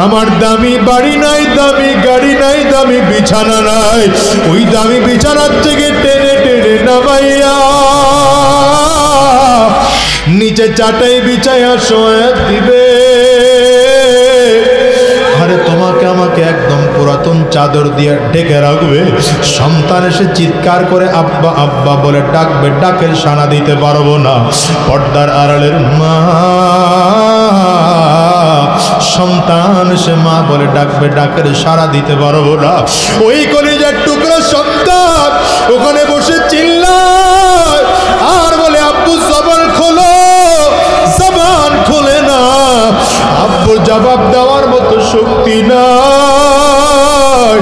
আমার দামি বাড়ি নাই, দামি গাড়ি নাই, দামি বিছানা নাই, ওই দামি বিছানার থেকে টেনে টেনে নামাইয়া নিচে চাটাই বিছাইয়া শোয়া দিবে। আরে তোমাকে আমাকে একদম পুরাতন চাদর দিয়ে ঢেকে রাখবে। সন্তান এসে চিৎকার করে আব্বা আব্বা বলে ডাকবে, ডাকের সাড়া দিতে পারবো না। পর্দার আড়ালের মা, সন্তান সে মা বলে ডাকবে, ডাকের সাড়া দিতে পারবো না। ওই কলিজার টুকরা সন্তান ওখানে বসে চিল্লায় আর বলে আব্বু জবান খোলো, জবান খোলে না। আব্বু জবাব দেওয়ার মতো শক্তি নাই।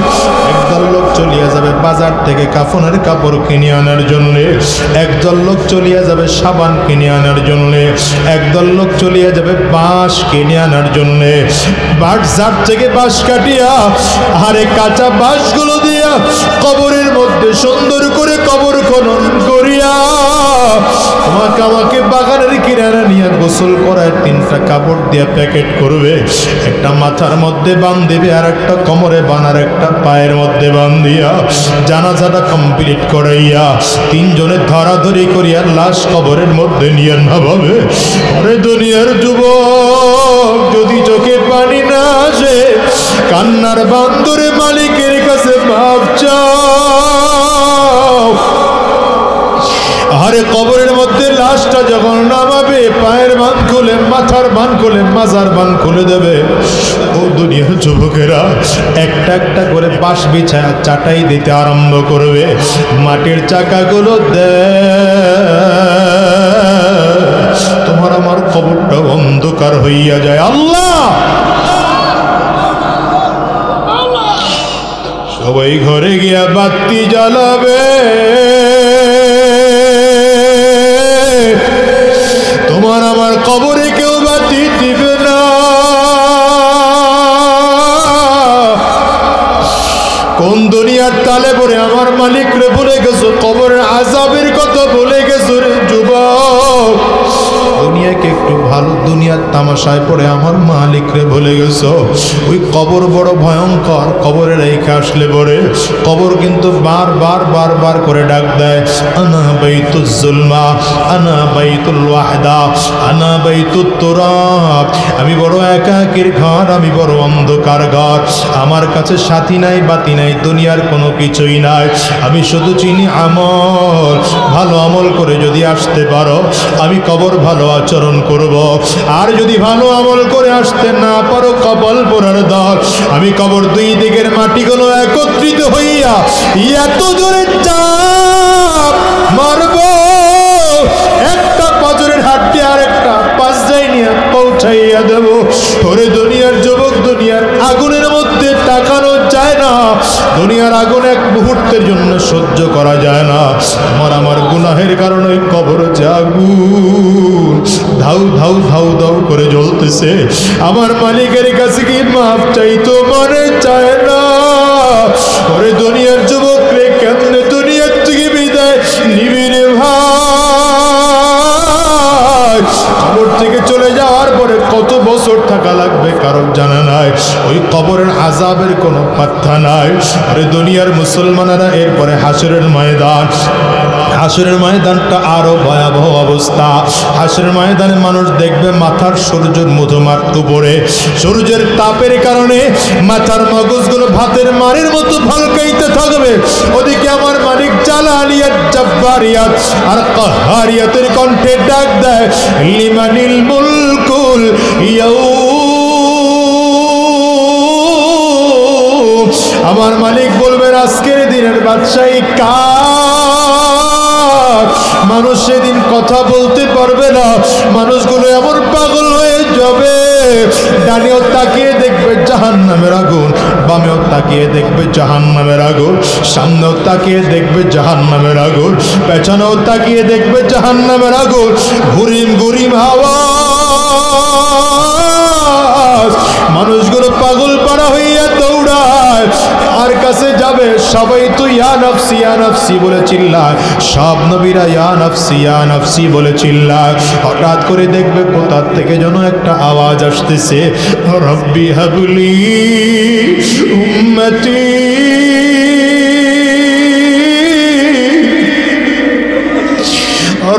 একদল লোক চলিয়া যাবে বাজার থেকে কাফনের কাপড় কিনে আনার জন্য, একদল লোক চলিয়া যাবে সাবান কিনে আনার জন্য, একদল লোক চলিয়া যাবে বাঁশ কিনে আনার জন্য। বাজার থেকে বাঁশ কাটিয়া আরে কাঁচা বাঁশগুলো দিয়া কবরের মধ্যে সুন্দর করে কবর খনন করিয়া তোমাকে আমাকে বাগানের কিনারা নিয়ে গোসল করায় 3টা কাপড় দিয়ে প্যাকেট করবে। একটা মাথার মধ্যে বাঁধিবে, আর একটা কোমরে বানার, একটা পায়ের মধ্যে বান্ধিয়া জানাজাটা কমপ্লিট করাইয়া 3 জনের ধরাধরি করিয়া লাশ কবরের মধ্যে নিয়ে নামাবে। আরে দুনিয়ার যুবক, যদি চোখে পানি না আসে কান্নার বান্দরে মালিকের কাছে মাপ চাও। আরে কবরের মধ্যে লাশটা যখন নামাবে, পায়ের বান খুলে, মাথার বান খুলে, মাজার বান খুলে দেবে। ও দুনিয়ার যুবকেরা, একটা একটা করে বাঁশ বিছায়া চাটাই দিতে আরম্ভ করবে। মাটির চাকাগুলো দে, তোমার আমার কবরটা অন্ধকার হইয়া যায়। আল্লাহ, সবাই ঘরে গিয়া বাতি জ্বালাবে। তোমার আমার কবরে কেউ বাতি দিবে না। কোন দুনিয়ার তালে পড়ে আমার মালিক রে ভুলে গেছো, কবরের আযাবের কথা ভুলে গেছো রে যুবক। দুনিয়াকে একটু ভালো, দুনিয়ার তামাশায় পড়ে আমার মালিক রে ভুলে গেছো। ওই কবর বড় ভয়ঙ্কর। কবরে রেখে আসলে পরে কবর কিন্তু বারবার বারবার করে ডাক দেয়, আনা বাইতুজ জুলমা, আনা বাইতুল ওয়াহদা, আনা বাইতুত তুরাব। আমি বড় একাকীর ঘর, আমি বড় অন্ধকার ঘর। আমার কাছে সাথী নাই, বাতি নাই, দুনিয়ার কোনো কিছুই নাই। আমি শুধু চিনি আমল। ভালো আমল করে যদি আসতে পারো, আমি কবর ভালো আচরণ করব। আর যদি ভালো আমল করে আসতে না পারো, কবল পোড়ার দল। আমি কবর 2 দিকের মাটিগুলো একত্রিত হইয়া এত জোরে চাপ মারব, একটা পাজরের হাড্ডি আর একটা পাঁচজাই নিয়ে পৌঁছাইয়া দেব। ওরে দুনিয়ার যুবক, দুনিয়ার আগুনের মধ্যে তাকানো যায় না। দুনিয়ার আগুন এক মুহূর্তের জন্য সহ্য করা যায় না। আমার গুনাহের কারণে কবর আগুন ধাউ ধাউ ধাউ ধাউ করে জ্বলতেছে। আমার মালিকের কাছে কি মাপ চাইতো মনে চায় না। ওরে দুনিয়ার যুবক রে, কেমনে দুনিয়ার থেকে বিদায় নিবি রে ভাই? কবর থেকে চলে যাওয়ার পরে কত বছর থাকা লাগবে কারণ জানা নাই। ওই কবরের আযাবের কোনো পাত্তা নাই। আরে দুনিয়ার মুসলমানেরা, এরপরে হাসরের ময়দান। হাসরের ময়দানটা আরো ভয়াবহ অবস্থা। হাসরের ময়দানে মানুষ দেখবে মাথার সূর্যের মধুমার উপরে সূর্যের তাপের কারণে মাথার মগজগুলো ভাতের মারের মতো ভালকাইতে থাকবে। ওদিকে আমার মালিক জালালিয়াত, জাব্বারিয়াত আর কাহারিয়াতের কণ্ঠে ডাক দেয়, লিমানিল মুলকুল ইয়াউম। আমার মালিক বলবেন, আজকের দিনের বাদশাহী কার? মানুষ সেদিন কথা বলতে পারবে না। মানুষগুলো এমন পাগল হয়ে যাবে, ডানেও তাকিয়ে দেখবে জাহান্নামের আগুন, বামেও তাকিয়ে দেখবে জাহান্নামের আগুন, সামনেও তাকিয়ে দেখবে জাহান্নামের আগুন, পেছনেও তাকিয়ে দেখবে জাহান্নামের আগুন। ঘুরিম ঘুরিম আওয়াজ, মানুষগুলো পাগল পাড়া হইয়া দৌড়ায়। আর কাছে যাবে বলে, সবাই তো ইয়া নাফসি বলে চিল্লায়, সব নবীরা ইয়া নাফসি বলে চিল্লায়। হঠাৎ করে দেখবে কোথা থেকে যেন একটা আওয়াজ আসতেছে, রব্বি হাবলি উম্মতি,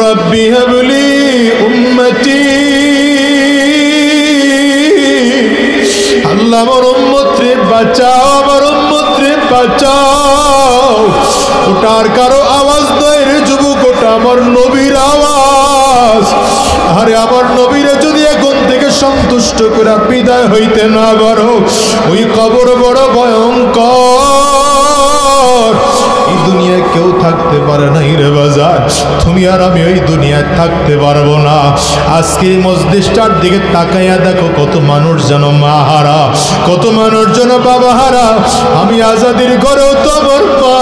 রব্বি হাবলি উম্মতি। আল্লাহ আমার উম্মত রে বাঁচাও, আমার উম্মত রে বাঁচাও। ওটার কারো আওয়াজ নয় রে যুবক, ওটা আমার নবীর আওয়াজ। আরে আমার নবীরে যদি এখন থেকে সন্তুষ্ট করে বিদায় হইতে না পারো, ওই কবর বড় ভয়ঙ্কর। এই দুনিয়ায় কেউ থাকতে পারে না রে বাজার, তুমি আর আমি ওই দুনিয়ায় থাকতে পারবো না। আজকে মসজিদটার দিকে তাকাইয়া দেখো, কত মানুষ যেন মা হারা, কত মানুষ যেন বাবা হারা। আমি আজাদির ঘরেও তো আমার মা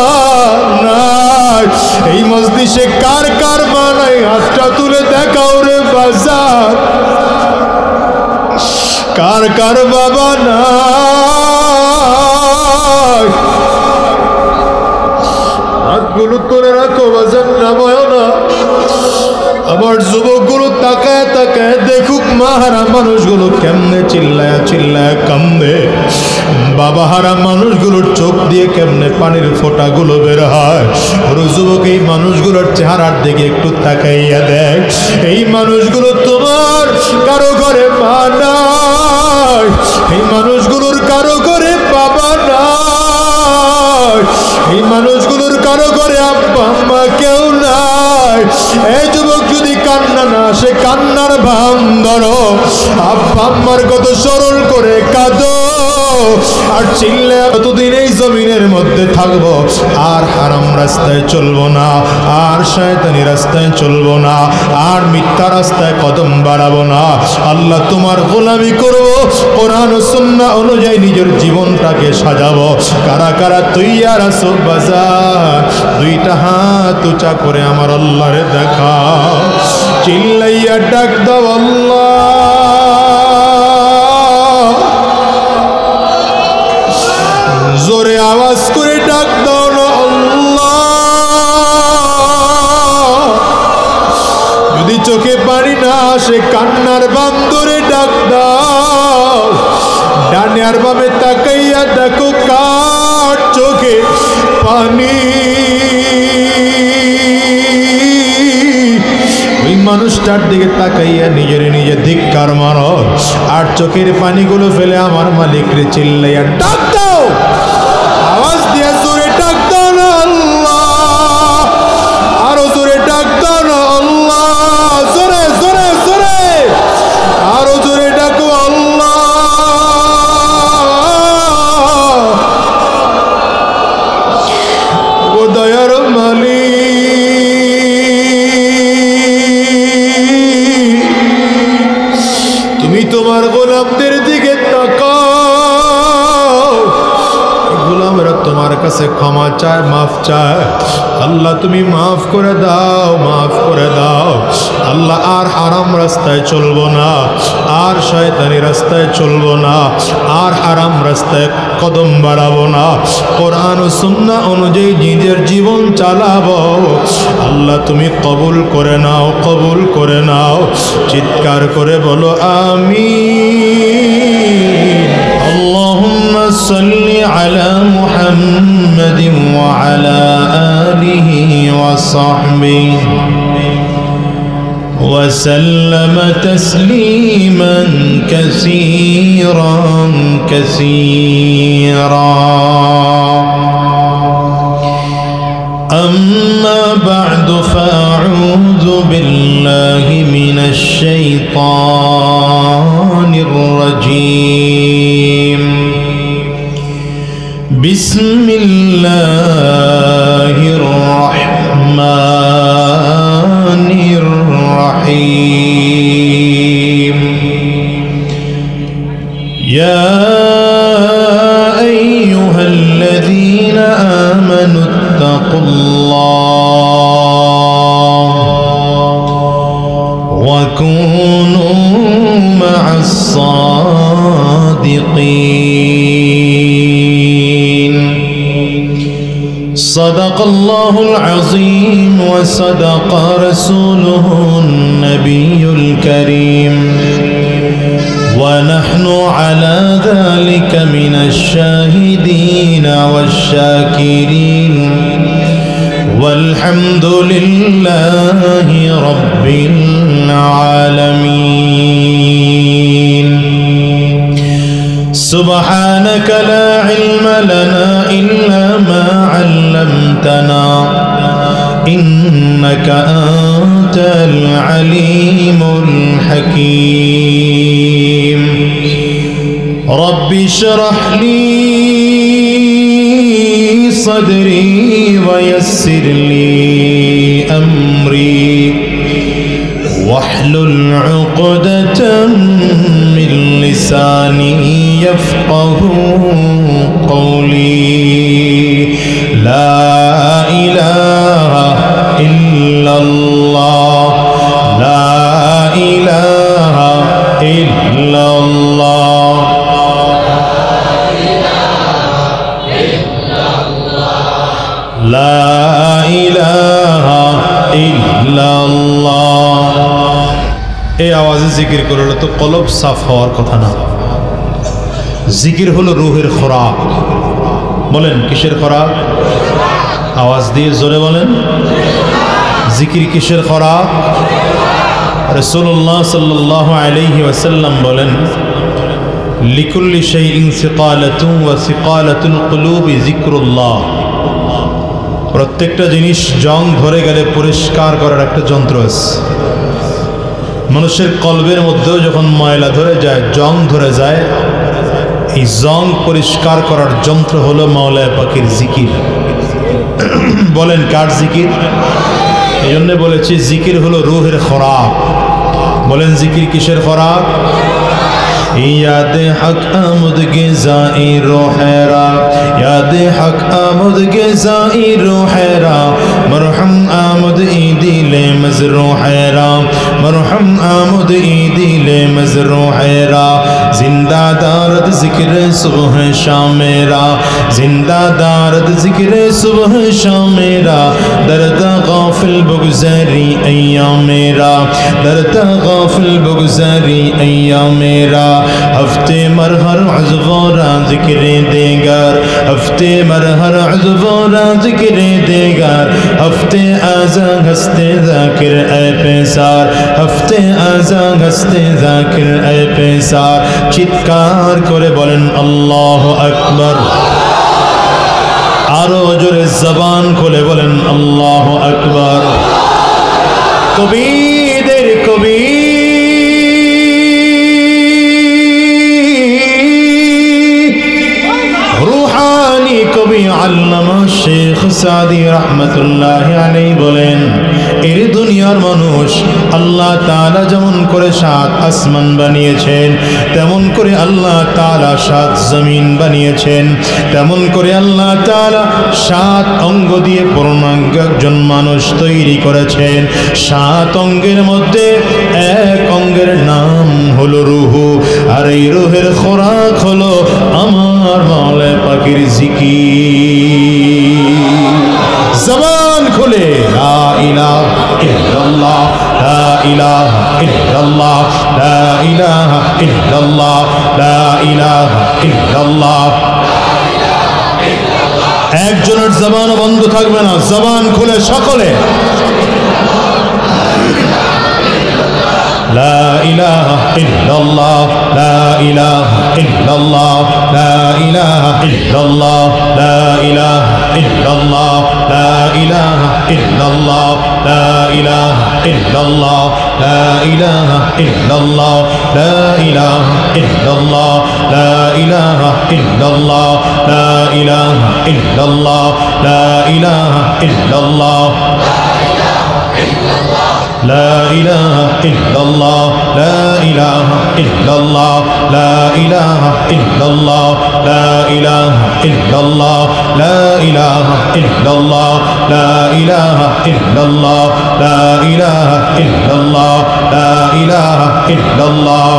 নাই। এই মসজিদে কার কার মা নাই, হাতটা তুলে দেখাও রে বাজার। কার কার বাবা নাই, হাতগুলো তুলে রাখো বাজার, নামায় না। আমার যুবকগুলো তাকায় তাকায় দেখুক মাহারা মানুষগুলো কেমনে চিল্লায় চিল্লায় কান্দে, বাবা হারা মানুষগুলোর চোখ দিয়ে কেমনে পানির ফোঁটাগুলো বের হয়। ওর যুবক এই মানুষগুলোর চেহারার দিকে একটু তাকাইয়া দেখ। এই মানুষগুলো তোমার কারো ঘরে মা নাই, এই মানুষগুলোর কারো ঘরে বাবা নাই, এই মানুষগুলোর কারো ঘরে আব্বা আম্মা কেউ নাই। এই যুবক যদি কান্না না আসে, কান্নার ভান ধরো, আব্বা আম্মার কত সরল করে কাঁদো। আর চিল্লে কতদিন এই জমিনের মধ্যে থাকবো, আর হারাম রাস্তায় চলবো না, আর শয়তানি রাস্তায় চলবো না, আর মিথ্যা রাস্তায় কদম বাড়াবো না। আল্লাহ তোমার গোলামি করবো, কোরআন ও সুন্নাহ অনুযায়ী নিজের জীবনটাকে সাজাবো। কারা কারা তৈয়ার আছো বাজার, দুইটা হাত উঁচা করে আমার আল্লাহরে দেখা, চিল্লাইয়া ডাক দাও আল্লাহ। জোরে আওয়াজ করে ডাক দাও না আল্লাহ। যদি চোখে পানি না আসে, কান্নার বান্দরে ডাক দাও। ডানে আর বামে তাকাইয়া দেখো কার চোখে পানি। ওই মানুষটার দিকে তাকাইয়া নিজের নিজে ধিক্কার মারো, আর চোখের পানিগুলো ফেলে আমার মালিক রে চিল্লাইয়া ডাক দাও। আওয়াজ দিয়ে জোরে ডাক দাও না আল্লাহ, আরো জোরে ডাক দাও না আল্লাহ, জোরে জোরে জোরে আরো জোরে ডাকো আল্লাহ। ও দয়ার মালিক, তুমি তোমার গোলামদের দিকে তাকাও। গোলামরা তোমার কাছে ক্ষমা চায়, মাফ চায়। আল্লাহ তুমি মাফ করে দাও, মাফ করে দাও। আল্লাহ আর হারাম রাস্তায় চলবো না, আর শয়তানি রাস্তায় চলবো না, আর হারাম রাস্তায় কদম বাড়াবো না। কোরআন ও সুন্নাহ অনুযায়ী নিজের জীবন চালাবো। আল্লাহ তুমি কবুল করে নাও, কবুল করে নাও। চিৎকার করে বলো আমিন। আল্লাহুম্মা সাল্লি আলা মুহাম্মাদিন ওয়া আলা আলিহি ওয়া সাহবিহি وسلم تسليما كثيرا كثيرا. أما بعد فأعوذ بالله من الشيطان الرجيم. بسم الله الرحمن الرحيم. يا أيها الذين آمنوا اتقوا الله وكونوا مع الصادقين. صدق الله العظيم وصدق رسوله النبي الكريم ونحن على ذلك من الشاهدين والشاكرين والحمد لله رب العالمين سبحانك لا علم لنا إلا ما علمتنا إنك أنت العليم الحكيم رب اشرح لي صدري ويسر لي أمري واحلل عقدة من لساني يفقه قولي لا إله إلا الله لا إله إلا الله لا إله إلا الله এই আওয়াজে জিকির করলে তো কলব সাফ হওয়ার কথা না। জিকির হলো রূহের খোরাক। বলেন কিসের খোরাক? আওয়াজ দিয়ে জোরে বলেন। জিকির কিসের খোরাক? রাসূলুল্লাহ সাল্লাল্লাহু আলাইহি ওয়াসাল্লাম বলেন লিকুল্লি শাইইন সিকালাতুন ওয়া সিকালাতুল কুলুবি যিকরুল্লাহ। প্রত্যেকটা জিনিস জং ধরে গেলে পরিষ্কার করার একটা যন্ত্র আছে। মানুষের কলবের মধ্যেও যখন ময়লা ধরে যায়, জং ধরে যায়, এই জং পরিষ্কার করার যন্ত্র হলো মাওলানা পাকের জিকির। বলেন কার জিকির? এই জন্য বলেছি জিকির হলো রূহের খোরাক। বলেন জিকির কিসের খোরাক? याद हक आमद गिज़ाई रोहरा याद हक आमद गिज़ाई रोहरा मरहम आमद ईदिले मजरू हैरा मरहम आमद ईदिले मजरू हैरा जिंदा दारद जिक्र सुबह शाम मेरा जिंदा दारद जिक्र सुबह शाम मेरा दर्द गाफिल बगुज़री अय्याम मेरा दर्द गाफिल बगुज़री अय्याम मेरा हफ्ते मरहर अज़वारा ज़िक्रे देगर हफ्ते मरहर अज़वारा ज़िक्रे देगर हफ्ते आज़ा हस्ते ज़ाकिर ए पेसार हफ्ते आज़ा हस्ते ज़ाकिर ए पेसार चित्कार करे बोलें अल्लाह अकबर आरो जोरे ज़बान खोले बोलें अल्लाह अकबर कभी देर कभी কবি আল্লামা শেখ সাদি রহমতুল্লাহ আলাইহি বলেন এর দুনিয়ার মানুষ আল্লাহ তাআলা যেমন করে সাত আসমান বানিয়েছেন, তেমন করে আল্লাহ তাআলা সাত জমিন বানিয়েছেন, তেমন করে আল্লাহ তাআলা সাত অঙ্গ দিয়ে পূর্ণাঙ্গ একজন মানুষ তৈরি করেছেন। সাত অঙ্গের মধ্যে এক অঙ্গের নাম হলো রূহ, আর এই রূহের খোরাক হলো আমার মাওলানা পাকের জিকির। জবান খুলে লা ইলাহা ইল্লাল্লাহ লা ইলাহা ইল্লাল্লাহ লা ইলাহা ইল্লাল্লাহ লা ইলাহা ইল্লাল্লাহ। একজনের জবান বন্ধ থাকবে না, জবান খুলে সকলে لا إله إلا الله لا إله إلا الله لا إله إلا الله لا إله إلا الله لا إله إلا الله لا إله إلا الله لا إله إلا الله لا إله إلا الله لا إله إلا الله لا إله إلا الله لا إله إلا الله لا إله إلا الله لا إله إلا الله لا إله إلا الله لا إله إلا الله لا إله إلا الله لا إله إلا الله لا إله إلا الله لا إله إلا الله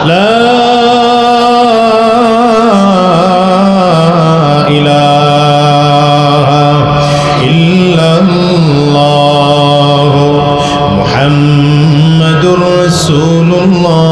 لا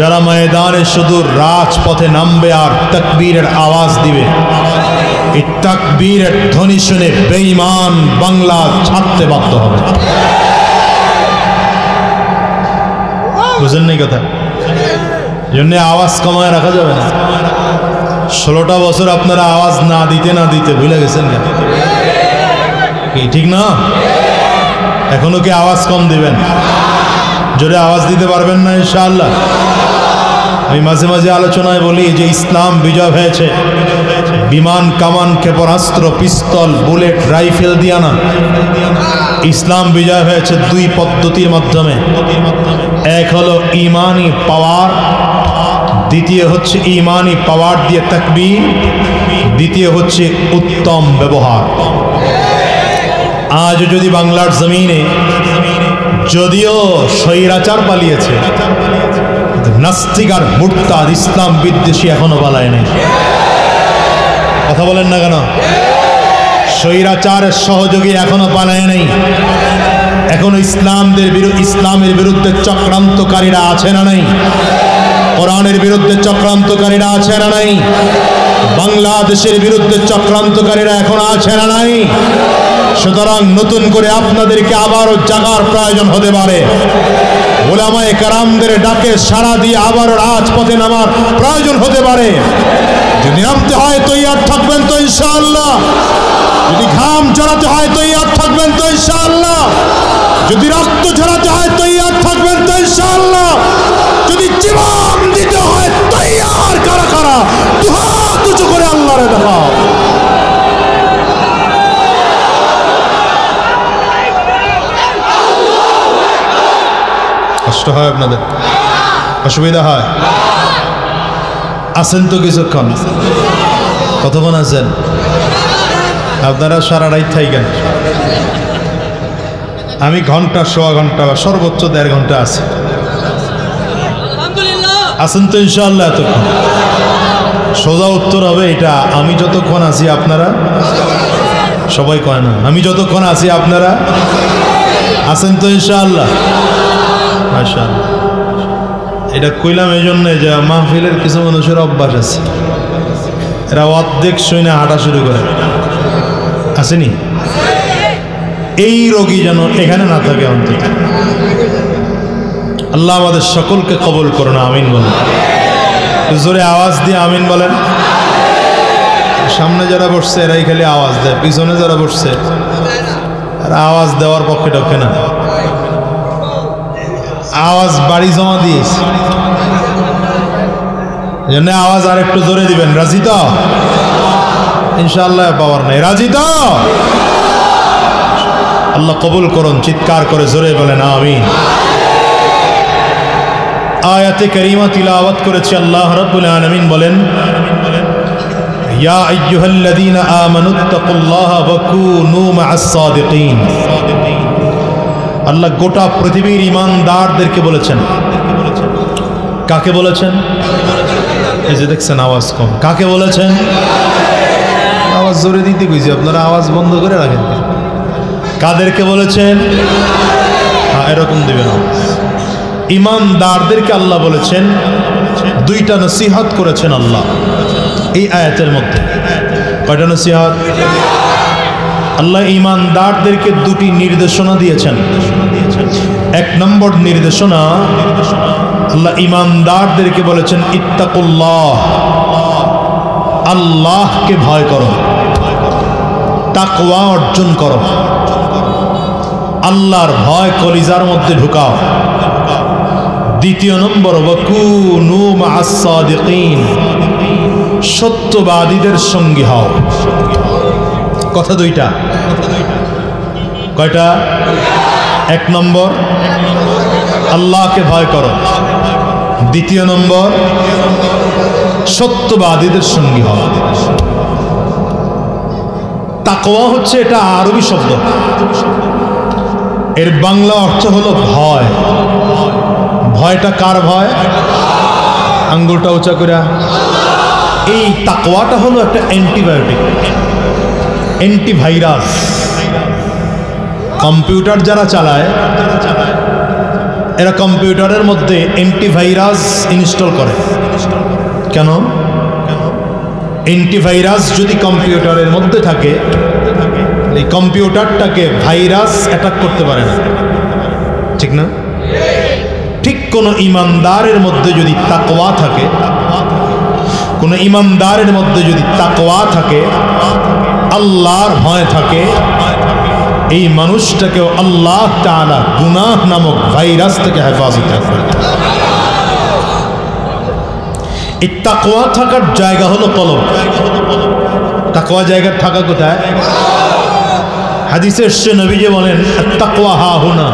যারা ময়দানে শুধু রাজপথে নামবে আর তাকবীরের আওয়াজ দিবে, এই তাকবীরের ধ্বনি শুনে বেঈমান বাংলা ছাড়তে বাধ্য হবে। বুঝেন নাই কথা? জন্য আওয়াজ কমায় রাখা যাবে না। 16টা বছর আপনারা আওয়াজ না দিতে ভুলে গেছেন না? কি ঠিক না? এখনো কি আওয়াজ কম দিবেন? জোরে আওয়াজ দিতে পারবেন না ইনশাআল্লাহ? আমি মাঝে মাঝে আলোচনায় বলি যে ইসলাম বিজয় হয়েছে বিমান, কামান, ক্ষেপণাস্ত্র, পিস্তল, বুলেট, রাইফেল দিয়া না। ইসলাম বিজয় হয়েছে দুই পদ্ধতির মাধ্যমে। এক হলো ইমানি পাওয়ার, দ্বিতীয় হচ্ছে ইমানি পাওয়ার দিয়ে তাকবীর, দ্বিতীয় হচ্ছে উত্তম ব্যবহার। আজ যদি বাংলার জমিনে যদিও স্বৈরাচার পালিয়েছে, নাস্তিক আর মুরতাদ ইসলাম বিদ্বেষী এখনো পালায় নেই। কথা বলেন না কেন? স্বৈরাচারের সহযোগী এখনো পালায় নেই। এখনো ইসলামের বিরুদ্ধে চক্রান্তকারীরা আছে না নাই? কোরআনের বিরুদ্ধে চক্রান্তকারীরা আছে না নাই? বাংলাদেশের বিরুদ্ধে চক্রান্তকারীরা এখন আছে না নাই? সুতরাং নতুন করে আপনাদেরকে আবারও জাগার প্রয়োজন হতে পারে। ওলামায়ে কেরামদের ডাকে সাড়া দিয়ে আবারও রাজপথে নামার প্রয়োজন হতে পারে। যদি নামতে হয় তৈয়ার থাকবেন তো ইনশাআল্লাহ। যদি ঘাম ঝরাতে হয় তৈয়ার থাকবেন তো ইনশাআল্লাহ। যদি রক্ত ঝরাতে হয় তৈয়ার থাকবেন তো ইনশাআল্লাহ। যদি জীবন দিতে হয় তৈয়ার কারা কারা দুহাত উঁচু করে আল্লাহরে দেখাও। কষ্ট হয় আপনাদের? অসুবিধা হয়? আছেন তো কিছুক্ষণ? কতক্ষণ আছেন আপনারা? সারা রাত থাকেন? আমি ঘন্টা, সোয়া ঘন্টা বা সর্বোচ্চ 1.5 ঘন্টা আছে। আছেন তো ইনশাআল্লাহ? এতক্ষণ সোজা উত্তর হবে এটা, আমি যতক্ষণ আছি আপনারা সবাই কয় না, আমি যতক্ষণ আছি আপনারা আছেন তো ইনশাআল্লাহ? মাশাআল্লাহ। এটা কইলাম এই জন্য যে মাহফিলের কিছু মানুষের অভ্যাস আছে, এরা অর্ধেক শুনে হাঁটা শুরু করে। আসেনি? এই রোগী যেন এখানে না থাকে অন্তত। আল্লাহ আমাদের সকলকে কবুল করুন, আমিন বলেন। জোরে আওয়াজ দিয়ে আমিন বলেন। সামনে যারা বসছে এরাই খালি আওয়াজ দেয়, পিছনে যারা বসছে এরা আওয়াজ দেওয়ার পক্ষে ঢোকে না, আওয়াজ বাড়ি জমা দিয়েছে। জন্য আওয়াজ আর একটু জোরে দিবেন। রাজি তো? ইনশাআল্লাহ পাওয়ার নাই। রাজি তো? আল্লাহ কবুল করুন। চিৎকার করে জোরে বলেন আমিন। আয়াতে কারিমা তিলাওয়াত করেছে আল্লাহ রাব্বুল আলামিন বলেন, ইয়া আইয়ুহাল্লাযীনা আমানুত্তাকুল্লাহা ওয়া কুনু মা'আস সাদিকিন। আল্লাহ গোটা পৃথিবীর ঈমানদারদেরকে বলেছেন। কাকে বলেছেন? এই যে দেখছেন আওয়াজ কম, কাকে বলেছেন? আওয়াজ জোরে দিতে কইছি, আপনারা আওয়াজ বন্ধ করে রাখেন। কাদেরকে বলেছেন? এরকম দিবেন। ঈমানদারদেরকে আল্লাহ বলেছেন। দুইটা নসিহত করেছেন আল্লাহ এই আয়াতের মধ্যে। কয়টা নসিহত? আল্লাহ ঈমানদারদেরকে দুটি নির্দেশনা দিয়েছেন। 1 নম্বর নির্দেশনা, আল্লাহ ঈমানদারদেরকে বলেছেন ইত্তাকুল্লাহ, আল্লাহকে ভয় করো, তাকওয়া অর্জন করো, আল্লাহর ভয় কলিজার মধ্যে ঢুকাও। 2 নম্বর, ওয়াকুনু মা'আস সাদিকিন, সত্যবাদীদের সঙ্গী হও। কথা দুইটা। কয়টা? 1 নম্বর আল্লাহকে ভয় করো, 2 নম্বর সত্যবাদীদের সঙ্গী হও। তাকওয়া হচ্ছে এটা আরবি শব্দ, এর বাংলা অর্থ হলো ভয়। ভয়টা কার ভয়? আঙ্গুলটা উঁচা করে। এই তাকওয়াটা হলো একটা অ্যান্টিবায়োটিক, অ্যান্টিভাইরাস। কম্পিউটার যারা চালায় এরা কম্পিউটারের মধ্যে অ্যান্টিভাইরাস ইনস্টল করে। কেন? অ্যান্টিভাইরাস যদি কম্পিউটারের মধ্যে থাকে, এই কম্পিউটারটাকে ভাইরাস অ্যাটাক করতে পারে না, ঠিক না? ঠিক কোনো ইমানদারের মধ্যে যদি তাকওয়া থাকে, কোনো ইমানদারের মধ্যে যদি তাকওয়া থাকে, আল্লাহর ভয় থাকে, এই মানুষটাকেও আল্লাহ তাআলা গুনাহ নামক ভাইরাস থেকে হেফাজত রাখবে। এই তাকওয়া থাকার জায়গা হলো কলব। তাকওয়া জায়গা থাকা কোথায়? হাদিসে এসেছে, নবীজি বলেন তাকওয়া হা হুনা।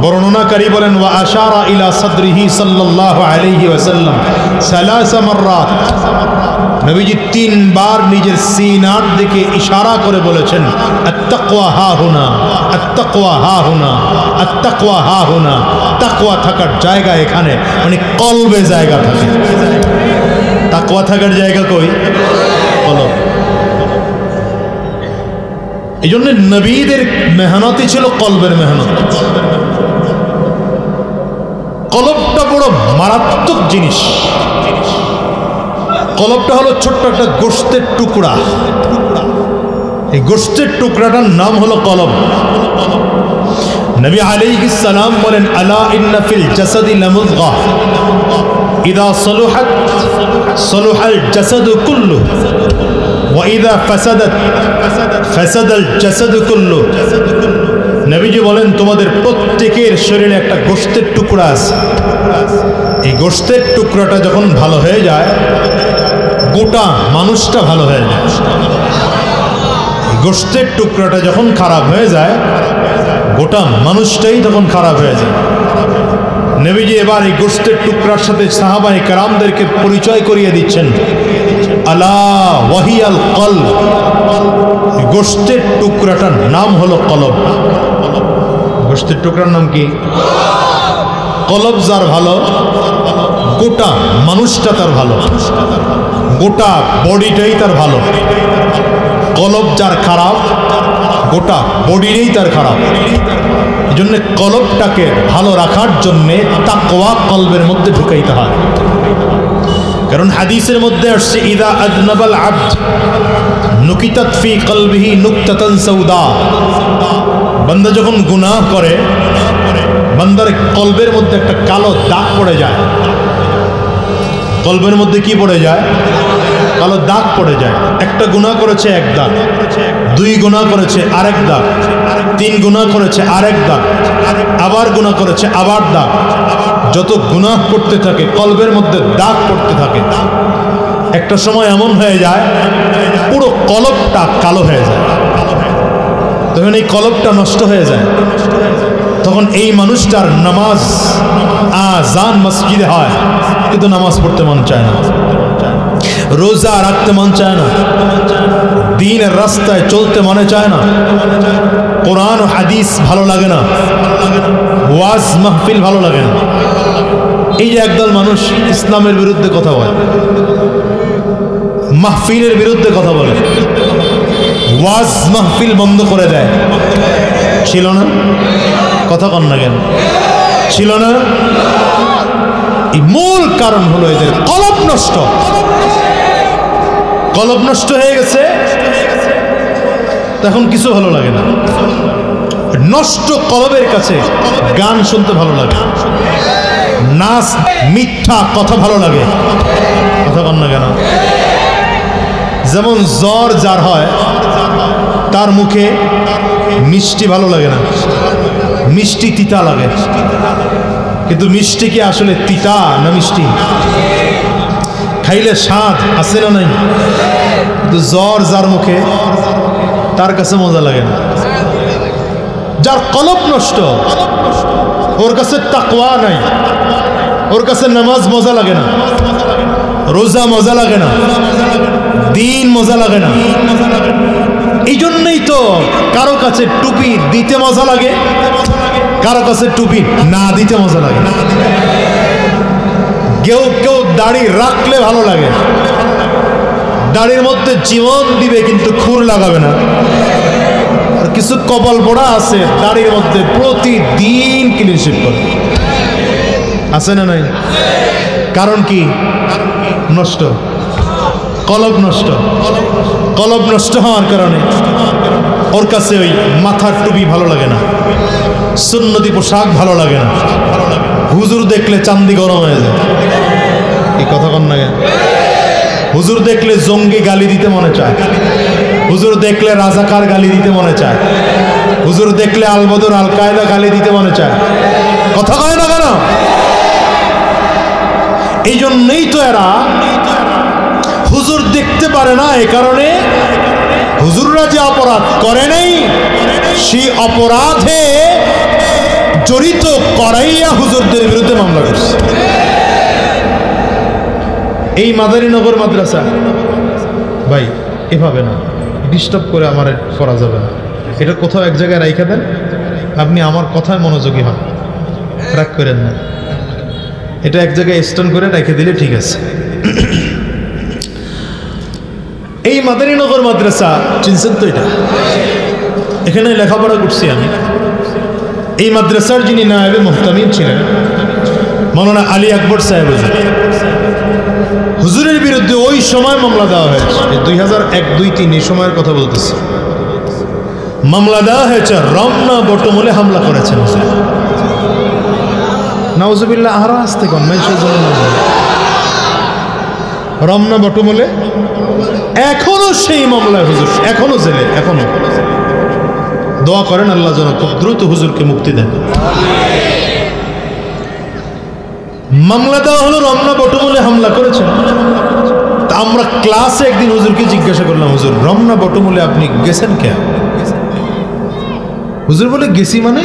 বর্ণনাকারী বলেন ওয়া আশারা ইলা সাদরিহি সাল্লাল্লাহু আলাইহি ওয়াসাল্লাম সালাসা মাররাত। নবীজি 3 বার নিজের সিনার দিকে ইশারা করে বলেছেন আত-তাকওয়া হা হুনা, আত-তাকওয়া হা হুনা, আত-তাকওয়া হা হুনা। তাকওয়া থাকার জায়গা এখানে, মানে কলবে জায়গা থাকে। তাকওয়া থাকার জায়গা কই? কলব। এই জন্য নবীদের মেহনতই ছিল কলবের মেহনত। কলবটা বড় মারাত্মক জিনিস। কলবটা হলো ছোট্ট একটা গোশতের টুকরা। এই গোশতের টুকরাটার নাম হলো কলব। নবী আলাইহিস সালাম বলেন আলা ইন্না ফিল জাসাদি লামুযগা ইযা সালুহাত সালুহাল জাসাদু কুল্লু ওয়া ইযা ফাসাদাত ফাসাদাল জাসাদু কুল্লু। নবীজি বলেন তোমাদের প্রত্যেকের শরীরে একটা গোশতের টুকরা আছে। এই গোশতের টুকরাটা যখন ভালো হয়ে যায়, গোটা মানুষটা ভালো হয়ে যায়। এই গোশতের টুকরাটা যখন খারাপ হয়ে যায়, গোটা মানুষটাই তখন খারাপ হয়ে যায়। নবীজি এবার এই গোশতের টুকরার সাথে সাহাবায়ে কেরামদেরকে পরিচয় করিয়ে দিচ্ছেন। আলা ওয়াহিয়াল কলব। এই গোশতের টুকরাটার নাম হলো কলব। গোশতের টুকরার নাম কি? কলব যার ভালো, গোটা মানুষটা তার ভালো, গোটা বডিটাই তার ভালো। কলব যার খারাপ, গোটা বডিটাই তার খারাপ। এই জন্য কলবটাকে ভালো রাখার জন্যে তাকওয়া কলবের মধ্যে ঢুকাইতে হয়। কারণ হাদিসের মধ্যে আসছে ইদা আযনাবাল আবদ নুকিতাত ফি কলবিহি নুকতাতান সাউদা। বান্দা যখন গুনাহ করে, বান্দার কলবের মধ্যে একটা কালো দাগ পড়ে যায়। কলবের মধ্যে কি পড়ে যায়? কালো দাগ পড়ে যায়। একটা গুনাহ করেছে এক দাগ, 2 গুনাহ করেছে আরেক দাগ, 3 গুনাহ করেছে আরেক দাগ, আবার গুনাহ করেছে আবার দাগ। যত গুনাহ করতে থাকে কলবের মধ্যে দাগ পড়তে থাকে। একটা সময় এমন হয়ে যায় পুরো কলবটা কালো হয়ে যায়। তখন এই কলবটা নষ্ট হয়ে যায়। তখন এই মানুষটার নামাজ আযান মসজিদে হয়, কিন্তু নামাজ পড়তে মন চায় না, রোজা রাখতে মন চায় না, দ্বীনের রাস্তায় চলতে মনে চায় না, কোরআন ও হাদিস ভালো লাগে না, ওয়াজ মাহফিল ভালো লাগে না। এই যে একদল মানুষ ইসলামের বিরুদ্ধে কথা বলে, মাহফিলের বিরুদ্ধে কথা বলে, ওয়াজ মাহফিল বন্ধ করে দেয়, ছিল না? কথা কন না কেন? ছিল না? এই মূল কারণ হলো এদের কলব নষ্ট। কলব নষ্ট হয়ে গেছে, তখন কিছু ভালো লাগে না। নষ্ট কলবের কাছে গান শুনতে ভালো লাগে, নাচ মিথ্যা কথা ভালো লাগে। কথা কন না কেন? যেমন জ্বর যার হয় তার মুখে মিষ্টি ভালো লাগে না, মিষ্টি তিতা লাগে। কিন্তু মিষ্টি কি আসলে তিতা না মিষ্টি? খাইলে স্বাদ আছে না নাই? কিন্তু জ্বর যার মুখে, তার কাছে মজা লাগে না। যার কলব নষ্ট, ওর কাছে তাকওয়া নাই, ওর কাছে নামাজ মজা লাগে না, রোজা মজা লাগে না, দিন মজা লাগে না। এই জন্যই তো কারো কাছে টুপি দিতে মজা লাগে, কারো কাছে টুপি না দিতে মজা লাগে। কেউ কেউ দাড়ি রাখলে ভালো লাগে, দাড়ির মধ্যে জীবন দিবে কিন্তু খুর লাগাবে না। আর কিছু কপাল পোড়া আছে দাড়ির মধ্যে প্রতিদিন ক্লিন শেভ করে, আছে না নাই? কারণ কি? নষ্ট, কলব নষ্ট। কলব নষ্ট হওয়ার কারণে ওর কাছে ওই মাথার টুপি ভালো লাগে না, সুন্নতি পোশাক ভালো লাগে না, হুজুর দেখলে চান্দি গরম হয়ে যায়। এই কথা কন না কেন? হুজুর দেখলে জঙ্গি গালি দিতে মনে চায়, হুজুর দেখলে রাজাকার গালি দিতে মনে চায়, হুজুর দেখলে আল বদর আল কায়দা গালি দিতে মনে চায়। কথা কয় না কেন? এই জন্যই তো এরা হুজুর দেখতে পারে না। এ কারণে হুজুররা যে অপরাধ করে নাই সেই অপরাধে জড়িত করাইয়া হুজুরদের বিরুদ্ধে মামলা করছে। এই মাদারীনগর মাদ্রাসা ভাই এভাবে না, ডিস্টার্ব করে আমার করা যাবে না। এটা কোথাও এক জায়গায় রাইখা দেন, আপনি আমার কথায় মনোযোগী হন, রাগ করেন না। এটা এক জায়গায় স্ট্যান্ড করে রেখে দিলে ঠিক আছে। এই মাদারীনগর মাদ্রাসা চিনছেন তো? এটা এখানে লেখাপড়া করছি আমি। এই মাদ্রাসার যিনি নায়েবে মুহতামিম ছিলেন মাওলানা আলী আকবর সাহেব হুজুরের বিরুদ্ধে ওই সময় মামলা দেওয়া হয়েছে, 2001-2003 এই সময়ের কথা বলতেছি। মামলা দেওয়া হয়েছে রমনা বটমূলে হামলা করেছেন। নাউজুবিল্লাহ, আরো আসতে কম রমনা বটমূলে এখনো সেই মামলায় হুজুর এখনো জেলে। এখনো দোয়া করেন আল্লাহ যেন খুব দ্রুত হুজুরকে মুক্তি দেন। মামলা দেওয়া হলো রমনা বটমূলে হামলা করেছেন। আমরা ক্লাসে একদিন হুজুরকে জিজ্ঞাসা করলাম, হুজুর রমনা বটমূলে আপনি গেছেন কে? হুজুর বলে গেছি মানে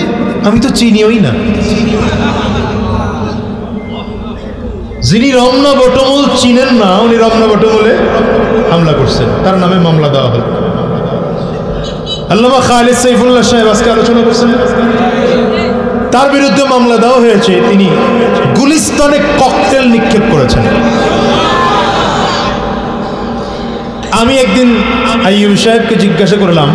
আমি তো চিনিওই না। যিনি রমনা বটমূল চিনেন না উনি রমনা বটমূলে হামলা করছেন, তার নামে মামলা দেওয়া হলো। আল্লামা খালিদ সাইফুল্লাহ সাহেব আজকে আলোচনা করছেন, তার বিরুদ্ধে মামলা দেওয়া হয়েছে। তিনি গুলিস্তানে ককটেল নিক্ষেপ করেছেন। আমি একদিন আইয়ুব সাহেবকে জিজ্ঞাসা করলাম,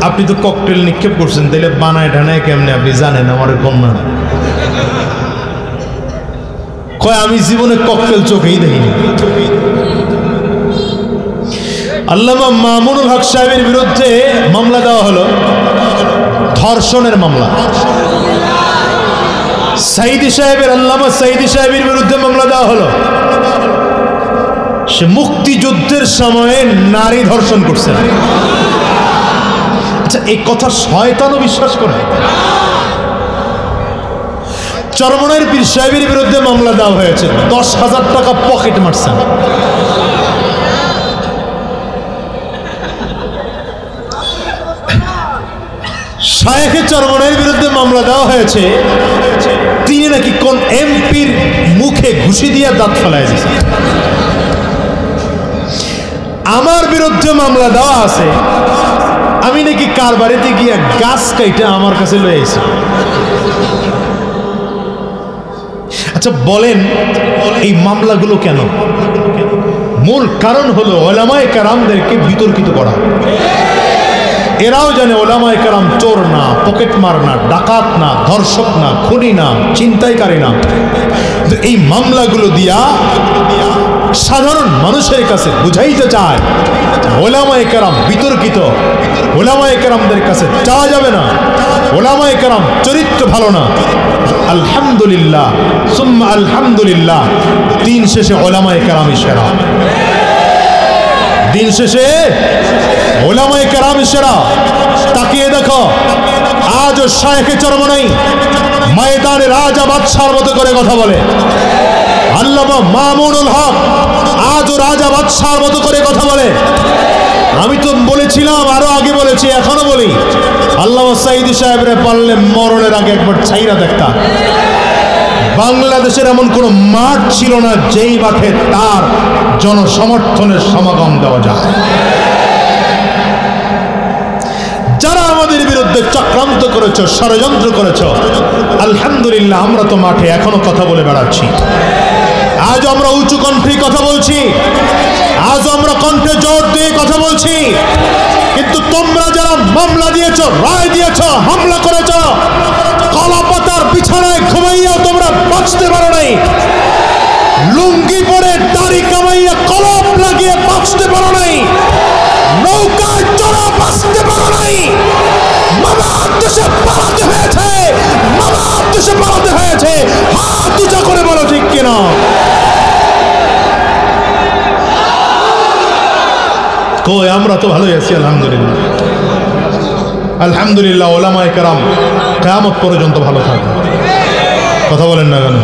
আপনি তো ককটেল নিক্ষেপ করছেন, তাহলে বানায় ঢানায় কেমনে আপনি জানেন? আমার কন্যা কয় আমি জীবনে ককটেল চোখেই দেখিনি। আল্লামা মামুনুল হক সাহেবের বিরুদ্ধে মামলা দেওয়া হলো, ধর্ষণের মামলা। সাইদি সাহেবের আল্লামা সাইদি সাহেবের বিরুদ্ধে মামলা দেওয়া হলো, সে মুক্তিযুদ্ধের সময়ে নারী ধর্ষণ করছে। আচ্ছা, এই কথা শয়তানও বিশ্বাস করে? চরমনাইয়ের পীর সাহেবের বিরুদ্ধে মামলা দেওয়া হয়েছে, 10,000 টাকা পকেট মারছেন। শায়েখে চরমনাইয়ের বিরুদ্ধে মামলা দেওয়া হয়েছে, তিনি নাকি কোন এমপির মুখে ঘুষি দিয়ে দাঁত ফেলায় দিয়েছে। আমার বিরুদ্ধে মামলা দেওয়া আছে, আমি নাকি কার বাড়িতে গিয়ে গাছ কাইটা আমার কাছে লয়ে এসেছি। আচ্ছা বলেন, এই মামলাগুলো কেন? মূল কারণ হলো ওলামায়ে কেরামদেরকে বিতর্কিত করা। এরাও জানে ওলামায়ে কেরাম চোর না, পকেট মার না, ডাকাত না, ধর্ষক না, খুনি না, ছিনতাইকারী না। এই মামলাগুলো দিয়া সাধারণ মানুষের কাছে বুঝাইতে চায় ওলামায়ে কেরাম বিতর্কিত, ওলামায়ে কেরামদের কাছে যাওয়া যাবে না, ওলামায়ে কেরাম চরিত্র ভালো না। আলহামদুলিল্লাহ সুম্মা আলহামদুলিল্লাহ, দিন শেষে ওলামায়ে কেরামই সেরা। দিন শেষে ওলামায়ে কেরামই সেরা। তাকিয়ে দেখো, আজও শায়েখে চরমনাই ময়দানে রাজা বাদশার মতো করে কথা বলে। আল্লামা মামুনুল হক আজও রাজা বাদশার মতো করে কথা বলে। আমি তো বলেছিলাম, আরো আগে বলেছি, এখনো বলি, আল্লামা সাইদি সাহেবরে পারলে মরণের আগে একবার ছাইরা দেখতা। বাংলাদেশের এমন কোন মাঠ ছিল না যেই মাঠে তার জনসমর্থনের সমাগম দেওয়া যায়। যারা আমাদের বিরুদ্ধে চক্রান্ত করেছ, ষড়যন্ত্র করেছ, আলহামদুলিল্লাহ আমরা তো মাঠে এখনো কথা বলে বেড়াচ্ছি। আজ আমরা উঁচু কণ্ঠে কথা বলছি, আজ আমরা কণ্ঠে জোর দিয়ে কথা বলছি, কিন্তু তোমরা যারা মামলা দিয়েছ, রায় দিয়েছ, হামলা করেছ, কলা পাতার বিছানায় ঘুমাইয়া তোমরা বাঁচতে পারো নাই, লুঙ্গি পরে দাড়ি কামাইয়া কলম লাগিয়ে বাঁচতে পারো নাই, নৌকায় চড়া বাঁচতে পারো নাই। মামার দেশে পালাতে হয়েছে, মামার দেশে পালাতে হয়েছে। হাত উঁচা করে বলো ঠিক কিনা? কই আমরা তো ভালোই আছি আলহামদুলিল্লাহ। আলহামদুলিল্লাহ ওলামায়ে কেরাম কিয়ামত পর্যন্ত ভালো থাকবে। কথা বলেন না কেন?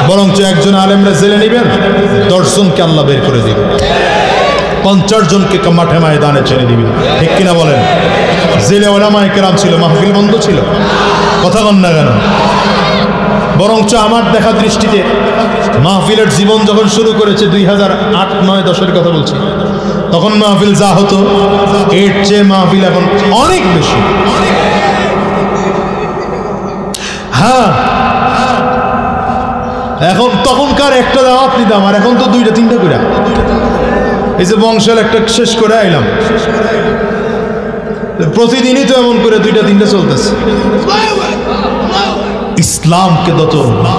বরঞ্চ একজন আলেমরা জেলে নেবেন, 10 জনকে আল্লাহ বের করে দিবেন, 50 জনকে মাঠে ময়দানে ছেড়ে দিবেন। ঠিক কিনা বলেন? জেলে ওলামায়ে কেরাম ছিল, মাহফিল বন্ধ ছিল। কথা বলেন না কেন? বরঞ্চ আমার দেখা দৃষ্টিতে মাহফিলের জীবন যখন শুরু করেছে 2008-9-10 কথা বলছি, তখন মাহফিল যা হতো এর চেয়ে মাহফিল এখন অনেক বেশি। হ্যাঁ, এখন তখনকার একটা দাওয়াত নিতাম, আর এখন তো 2-3টা করে। এই যে বংশাল একটা শেষ করে আইলাম, প্রতিদিনই তো এমন করে 2-3টা চলতেছে। ইসলামকে যত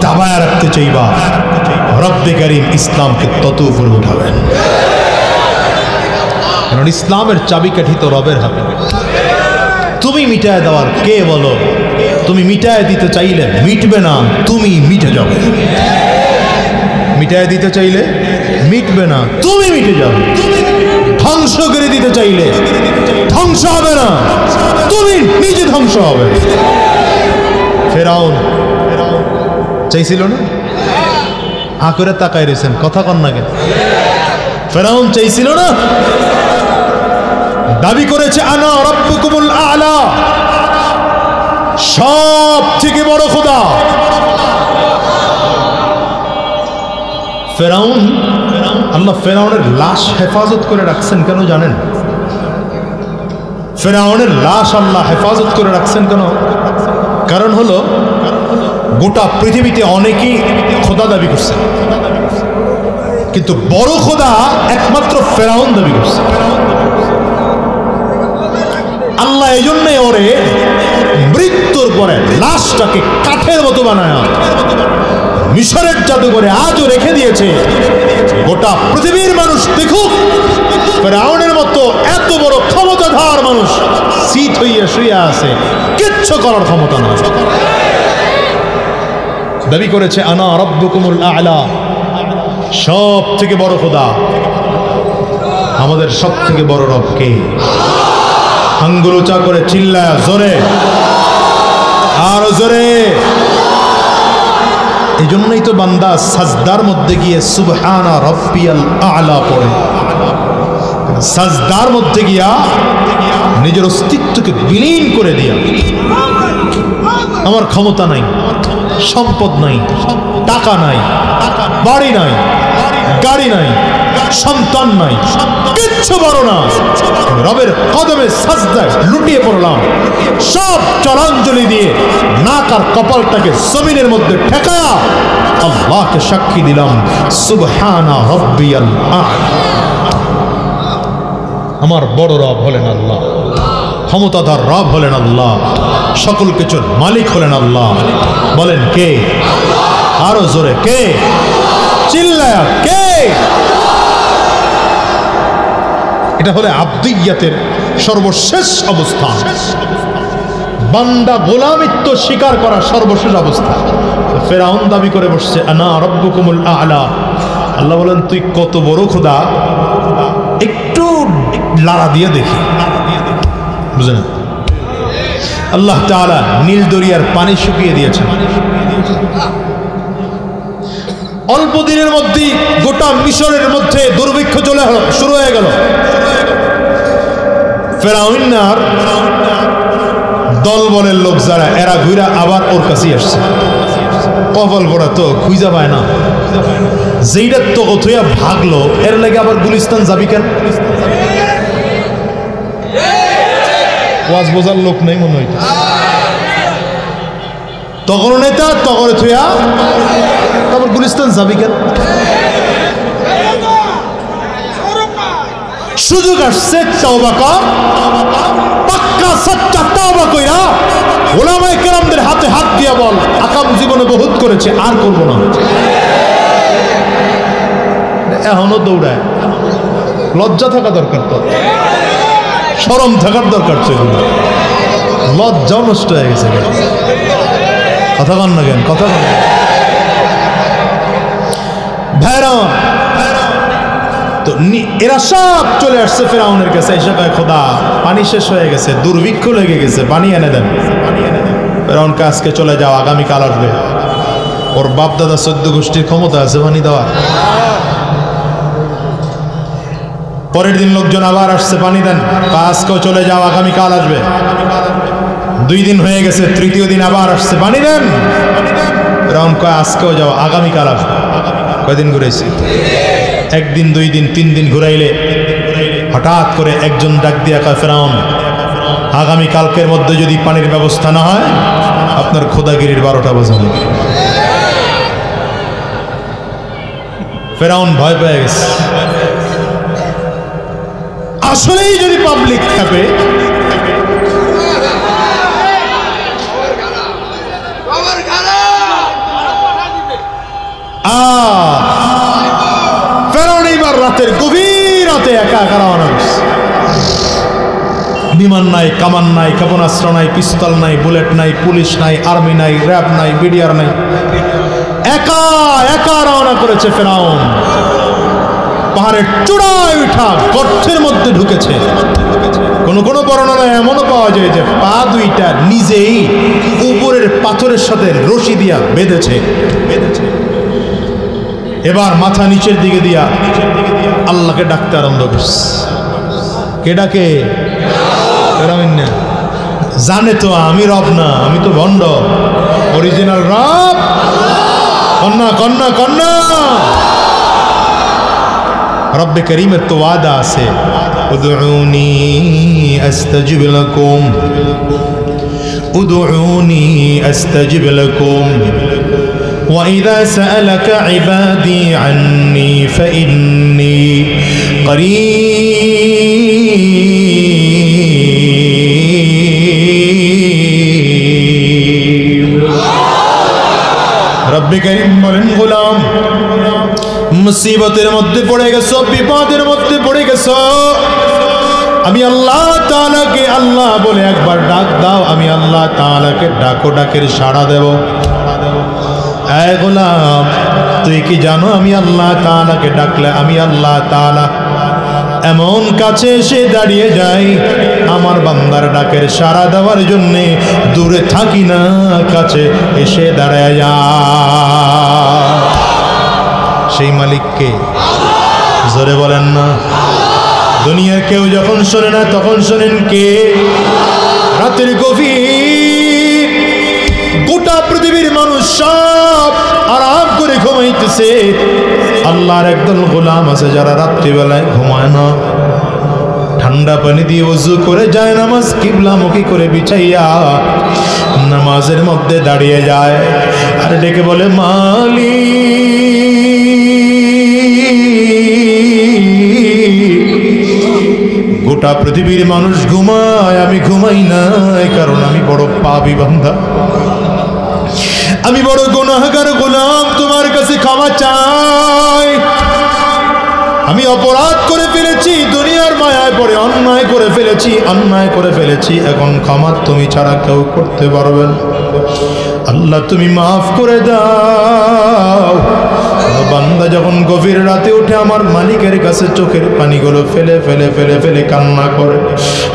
দাবায় রাখতে চাইবা, রব্বে কারীম ইসলামকে তত উপরে উঠাবেন, কারণ ইসলামের চাবিকাঠি তো রবের হাতে। তুমি মিটায় দেওয়ার কে বলো? তুমি মিটায় দিতে চাইলে মিটবে না, তুমি মিটে যাবে। মিটায় দিতে চাইলে মিটবে না, তুমি মিটে যাবে। ধ্বংস করে দিতে চাইলে ধ্বংস হবে না, তুমি নিজে ধ্বংস হবে। ফেরাউন চাইছিল না? হা করে তাকায় রয়েছেন, কথা কন না কেন? ফেরাউন চাইছিল না? দাবি করেছে আনা রাব্বুকুমুল আ'লা, সব থেকে বড় খোদা। ফেরাউন, আল্লাহ ফেরাউনের লাশ হেফাজত করে রাখছেন কেন জানেন? ফেরাউনের লাশ আল্লাহ হেফাজত করে রাখছেন কেন? কারণ হলো গোটা পৃথিবীতে অনেকেই খোদা দাবি করছে, কিন্তু বড় খোদা একমাত্র ফেরাউন দাবি করছে। আল্লাহ এই জন্যই ওরে মৃত্যুর পরে লাশটাকে কাঠের মতো বানায় মিশরের জাদুঘরে আজও রেখে দিয়েছে। গোটা পৃথিবীর মানুষ দেখুক ফেরাউনের মতো এত বড় ক্ষমতাধর মানুষ শীত হইয়া শুয়ে আছে, কিচ্ছু করার ক্ষমতা না। দাবি করেছে আনা রাব্বুকুমুল আ'লা, সব থেকে বড় খোদা। আমাদের সব থেকে বড় রব কে? আঙ্গুল উঁচা করে চিল্লায় জোরে, আর জোরে। এই জন্যই তো বান্দা সাজদার মধ্যে গিয়ে সুবহানা রাব্বিয়াল আ'লা পড়ে। সাজদার মধ্যে গিয়া নিজের অস্তিত্বকে বিলীন করে দিয়া, আমার ক্ষমতা নাই, সম্পদ নাই, টাকা নাই, বাড়ি নাই, গাড়ি নাই, সন্তান নাই, কিচ্ছু বড় না, রবের কদমে সাজদায় লুটিয়ে পড়লাম, সব চলাঞ্জলি দিয়ে নাক আর কপালটাকে জমিনের মধ্যে ঠেকায়া আল্লাহকে সাক্ষী দিলাম সুবহানা রাব্বিয়াল আ'লা। আমার বড় রব হলেন আল্লাহ, ক্ষমতাধর রব হলেন আল্লাহ, সকল কিছুর মালিক হলেন আল্লাহ। বলেন কে? আরো জোরে কে? চিল্লায়া কে? এটা হলো আব্দিয়াতের সর্বশেষ অবস্থান, বান্দা গোলামিত্ব স্বীকার করার সর্বশেষ অবস্থা। ফেরাউন দাবি করে বসছে আনা রাব্বুকুমুল আ'লা। আল্লাহ বলেন তুই কত বড় খোদা, একটু লাড়া দিয়ে দেখি, বুঝলেন? আল্লাহ তাআলা নীল দরিয়ার পানি শুকিয়ে দিয়েছেন। অল্প দিনের মধ্যেই গোটা মিশরের মধ্যে দুর্ভিক্ষ চলে শুরু হয়ে গেল। ফেরাউনের দল বলের লোক যারা, এরা ঘুরা আবার ওর কাছেই আসছে। কপাল পড়া তো খুঁজা পায় না, যেইটা তো অথইয়া ভাগলো, এর লাগে আবার গুলিস্তান যাবি কেন? ওয়াজ বোঝার লোক নেই মনে হয়। তখন নেতা তগরে থুয়া তারপর গুলিস্তান যাবি কেন? সুযোগ আসছে তওবা কর, পাক্কা সচ্চা তওবা কইরা ওলামায়ে কেরামদের হাতে হাত দিয়া বল আকাম জীবনে বহুত করেছে আর করব না। এখনো দৌড়ায়, লজ্জা থাকা দরকার, তো শরম থাকার দরকার ছিল, লজ্জাও নষ্ট হয়ে গেছে। কথা কন না কেন? কথা কন ভাইরা। তো এরা সব চলে আসছে ফেরাউনের কাছে, এসে কয় খোদা পানি শেষ হয়ে গেছে, দুর্ভিক্ষ লেগে গেছে, পানি এনে দেন। ফেরাউন আজকে চলে যাও, আগামীকাল আসবে। ওর বাপ দাদা 14 গোষ্ঠীর ক্ষমতা আছে পানি দেওয়ার। পরের দিন লোকজন আবার আসছে, পানি দেন। আজকেও চলে যাও, আগামীকাল আসবে। 2 দিন হয়ে গেছে, তৃতীয় দিন আবার আসছে, পানি দেন। ফেরাউন কয় আজকেও যাও, আগামীকাল আসবে। কয়দিন ঘুরাইছি? 1 দিন 2 দিন 3 দিন ঘুরাইলে হঠাৎ করে একজন ডাক দিয়া কয় ফেরাউন আগামীকালকের মধ্যে যদি পানির ব্যবস্থা না হয় আপনার খোদাগিরির 12টা বাজাবে। ফেরাউন ভয় পেয়ে গেছে, আসলেই যদি পাবলিক খাবে ফেরাউন এইবার রাতের গভীর রাতে একা একা রওনা করছে। বিমান নাই, কামান নাই, ক্ষেপণাস্ত্র নাই, পিস্তল নাই, বুলেট নাই, পুলিশ নাই, আর্মি নাই, র্যাব নাই, বিডিআর নাই, একা একা রওনা করেছে ফেরাউন। পাহাড়ের চূড়ায় উঠা গর্তের মধ্যে ঢুকেছে। কোন কোন বর্ণনায় এমনও পাওয়া যায় যে পা দুইটা নিজেই উপরের পাথরের সাথে রশি দিয়া বেঁধেছে। এবার মাথা নিচের দিকে দিয়া আল্লাহকে ডাকতে আরম্ভ করছে। কে ডাকে? জানে তো আমি রব না, আমি তো ভণ্ড, অরিজিনাল রব কন্যা কন্যা কন্যা। রব্বে করিমের তো ওয়াদা আছে, উদউনি আস্তাজিব লাকুম, উদউনি আস্তাজিব লাকুম। وإذا سألك عبادي عني فإني قريب। রব্বে করিম বলেন গোলাম মুসিবতের মধ্যে পড়ে গেছো, বিপদের মধ্যে পড়ে গেছো, আমি আল্লাহ তাআলাকে আল্লাহ বলে একবার ডাক দাও, আমি আল্লাহ তাআলাকে ডাকো, ডাকের সাড়া দেব। এই গোলাম তুই কি জানো আমি আল্লাহ তাআলাকে ডাকলে আমি আল্লাহ তাআলা এমন কাছে এসে দাঁড়িয়ে যাই, আমার বান্দার ডাকের সাড়া দেওয়ার জন্য দূরে থাকি না, কাছে এসে দাঁড়ায় যা। সেই মালিককে জোরে বলেন না। দুনিয়ার কেউ যখন শোনে না তখন শোনেন কে? রাতের গভীর গোটা পৃথিবীর মানুষ সব আরাম করে ঘুমাইতেছে, আল্লাহর একদল গোলাম আছে যারা রাত্রিবেলায় ঘুমায় না, ঠান্ডা পানি দিয়ে ওযু করে যায় নামাজ কিবলামুখী করে বিছাইয়া নামাজের মধ্যে দাঁড়িয়ে যায় আর ডেকে বলে মালিক। গোটা পৃথিবীর মানুষ ঘুমায়, আমি ঘুমাই নাই, কারণ আমি বড় পাপী বান্দা, আমি বড় গুনাহগার গোলাম, তোমার কাছে ক্ষমা চাই। আমি অপরাধ করে ফেলেছি, দুনিয়ার মায়ায় পড়ে অন্যায় করে ফেলেছি, অন্যায় করে ফেলেছি, এখন ক্ষমা তুমি ছাড়া কেউ করতে পারবেন। আল্লাহ তুমি মাফ করে দাও। বান্দা যখন গভীর রাতে উঠে আমার মালিকের কাছে চোখের পানিগুলো ফেলে ফেলে ফেলে ফেলে কান্না করে,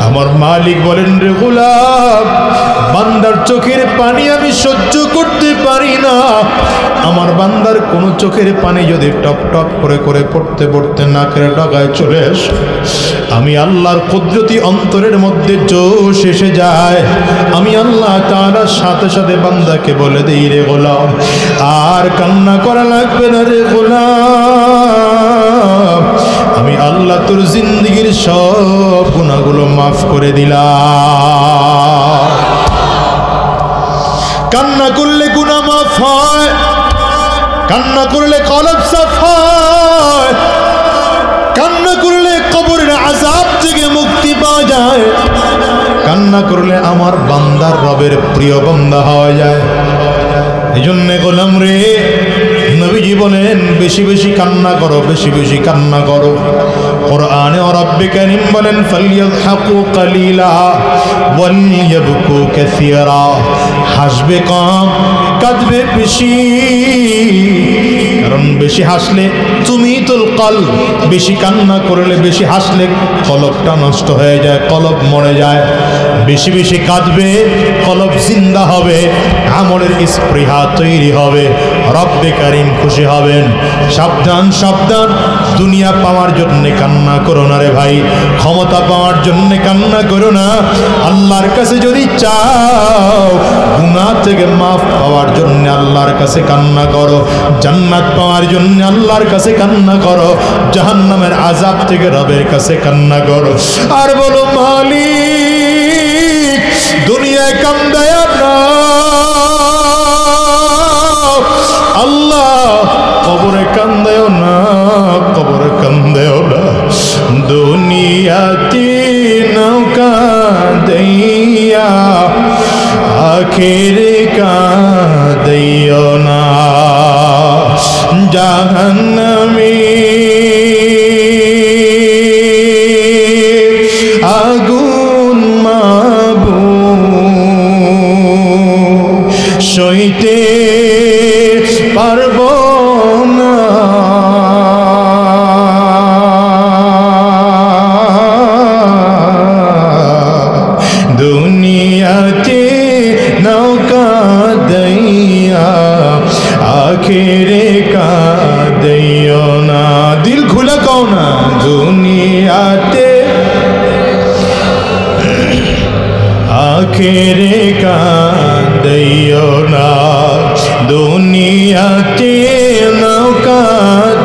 আমার মালিক বলেন রে গোলাম, বান্দার চোখের পানি আমি সহ্য করতে পারি না। আমার বান্দার কোন চোখের পানি যদি টপ টপ করে করে পড়তে পড়তে নাকের ডগায় চলে আসে, আমি আল্লাহর কুদরতি অন্তরের মধ্যে জোশ এসে যায়, আমি আল্লাহ তাআলা সাথে সাথে বান্দাকে বলে দেই রে গোলাম আর কান্না করা লাগবে না রে গোলাম, আমি আল্লাহ তোর জিন্দেগীর সব গুনাহগুলো মাফ করে দিলাম। কান্না করলে হয়, কান্না করলে কলব সাফ হয়, কান্না করলে কবরের আযাব থেকে মুক্তি পাওয়া যায়, কান্না করলে আমার বান্দার রবের প্রিয় বান্দা হওয়া যায়। এই জন্য গোলাম রে, নবীজি বলেন বেশি বেশি কান্না করো, বেশি বেশি কান্না করো। কোরআনে রব্বে কারীম বলেন ফালইয়াযহাকু কালিলা ওয়ালইয়াবকু কাসীরা, হাসবে কম কাঁদবে বেশি, কারণ বেশি হাসলে তুমিতুল কলব, বেশি কান্না করলে বেশি হাসলে কলবটা নষ্ট হয়ে যায়, কলব মরে যায়। বেশি বেশি কাঁদবে, কলব জিন্দা হবে, আমলের স্পৃহা তৈরি হবে, রব্বে কারীম খুশি হবেন। সাবধান সাবধান, দুনিয়া পাওয়ার জন্য কান্না করো না রে ভাই, ক্ষমতা পাওয়ার জন্য কান্না করো না। আল্লাহর কাছে যদি চাও গুনাহ থেকে মাফ পাওয়ার জন্য আল্লাহর কাছে কান্না করো, জান্নাত পাওয়ার জন্য আল্লাহর কাছে কান্না করো, জাহান্নামের আযাব থেকে রবের কাছে কান্না করো। আর বলো মালিক দুনিয়ায় কান্দায় না, আল্লাহ কবরে কান্দায়ও না, কবরে কান্দায়ও না, দুনিয়াতে নৌকা দিয়া আখিরে কাঁদিও না, জাহান্নামে আগুন মাবু সইতে পারবো না, দুনিয়াতে নৌকা দইয়া আখিরে কাঁদিও না। দিল খুলে কও না, দুনিয়াতে আখিরে কাঁদিও না, দুনিয়াতে নৌকা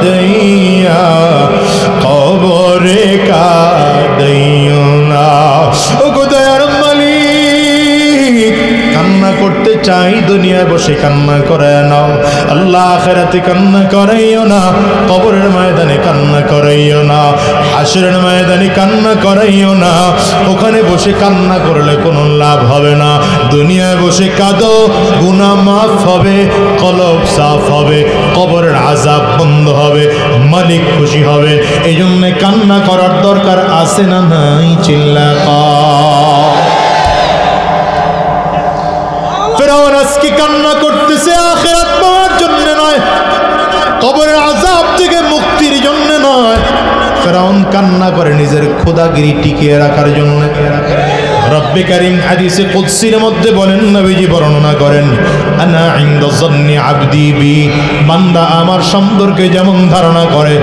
দইয়া কবরে কাঁদিও না। ও গো দয়ার মালিক, কান্না করতে চাই দুনিয়ায় বসে কান্না করে নাও, আল্লাহ আখিরাতে কান্না করাইও না, কবরের ময়দানে কান্না করাইও না, হাসরের ময়দানে কান্না করাইও না। ওখানে বসে কান্না করলে কোনো লাভ হবে না। দুনিয়ায় বসে কাঁদো, গুনাহ মাফ হবে, কলব সাফ হবে, কবরের আযাব বন্ধ হবে, মালিক খুশি হবে। এই জন্য কান্না করার দরকার আছে না নাই? চিল্লা ফিরআউন আজকে কান্না করতেছে আখিরাত পাওয়ার জন্য নয়, কবরের আযাব থেকে মুক্তির জন্য নয়। ফিরআউন কান্না করে নিজের খোদাগিরি টিকিয়ে রাখার জন্য। রব্বে কারীম হাদিসে কুদসির মধ্যে বলেন, নবীজি বর্ণনা করেন, আনা ইনদা যান্নি আবদি বি, বান্দা আমার সম্পর্কে যেমন ধারণা করে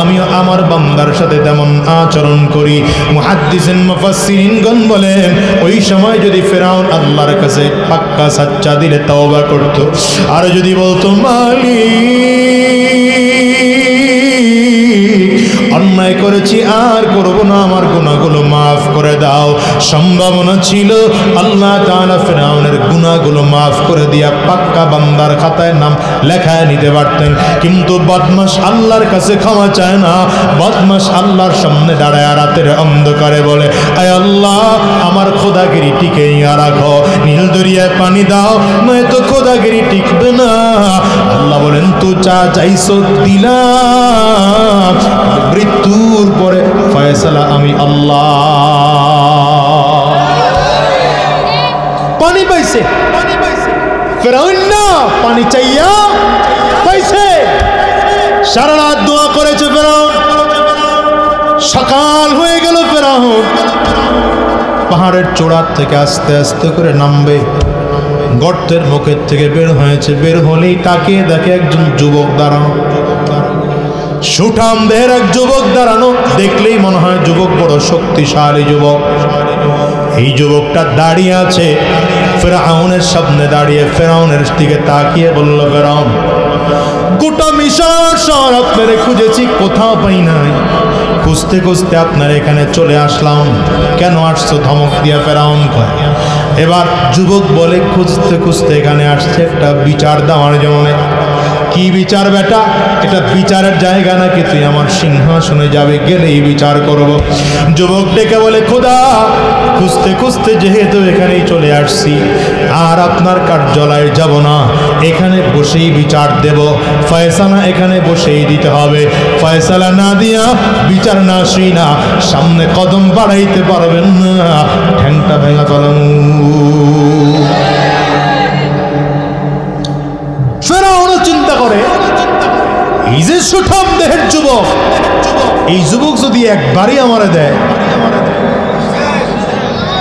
আমিও আমার বান্দার সাথে তেমন আচরণ করি। মুহাদ্দিসিন মুফাসসিরিনগণ বলেন, ওই সময় যদি ফিরআউন আল্লাহর কাছে পাক্কা সাচ্চা দিলে তওবা করত, আর যদি বলতো মালিক অন্যায় করেছি আর করব না, আমার গুনাহগুলো মাফ করে দাও, সম্ভাবনা ছিল আল্লাহ তাআলা ফিরআউনের গুনাহগুলো মাফ করে দিয়া পাক্কা বান্দার খাতায় নাম লেখায় নিতে পারতেন। কিন্তু বদমাশ আল্লাহর কাছে ক্ষমা চায় না, বদমাশ আল্লাহর সামনে দাঁড়ায় রাতের অন্ধকারে বলে, আয় আল্লাহ আমার খোদাগিরি টিকে রাখো, নীল দরিয়ায় পানি দাও, নয়তো খোদাগিরি টিকবে না। আল্লাহ বলেন, তো চা চাইছো দিলাম, মৃত্যুর পরে ফয়সালা আমি আল্লাহ। পানি পাইছে ফিরআউন না, পানি চাইয়া পাইছে। সারা রাত দোয়া করেছে ফিরআউন, সকাল হয়ে গেল। ফিরআউন পাহাড়ের চূড়ার থেকে আস্তে আস্তে করে নামবে, গর্তের মুখের থেকে বের হয়েছে। বের হলেই তাকিয়ে দেখে একজন যুবক দাঁড়ানো, সুঠাম দেহের এক যুবক দাঁড়ানো। দেখলেই মনে হয় যুবক বড় শক্তিশালী যুবক। এই যুবকটা দাঁড়িয়ে আছে ফিরআউনের সামনে, দাঁড়িয়ে ফিরআউনের দিকে তাকিয়ে বলল, ফিরআউন গোটা মিশর শহর আপনারে খুঁজেছি, কোথাও পাই নাই, খুঁজতে খুঁজতে আপনার এখানে চলে আসলাম। কেন আসছো? ধমক দিয়া ফিরআউন কয়, এবার যুবক বলে খুঁজতে খুঁজতে এখানে আসছে একটা বিচার দেওয়ার জন্য। কি বিচার বেটা? এটা বিচারের জায়গা নাকি তুই আমার সিংহাসনে যাবে, গেলেই বিচার করব। যুবক ডেকে বলে খোদা, খুঁজতে খুঁজতে যেহেতু এখানেই চলে আসছি, আর আপনার কার্যালয়ে যাব না, এখানে বসেই বিচার দেব। ফয়সালা এখানে বসেই দিতে হবে। ফয়সালা না দিয়া বিচার না শুই না সামনে কদম বাড়াইতে পারবেন না, ঠ্যাংটা ভেঙা ফেলাম। ফেরাউনও চিন্তা করে এই যে সুঠাম দেহের যুবক, এই যুবক যদি একবারই আমারে দেয়,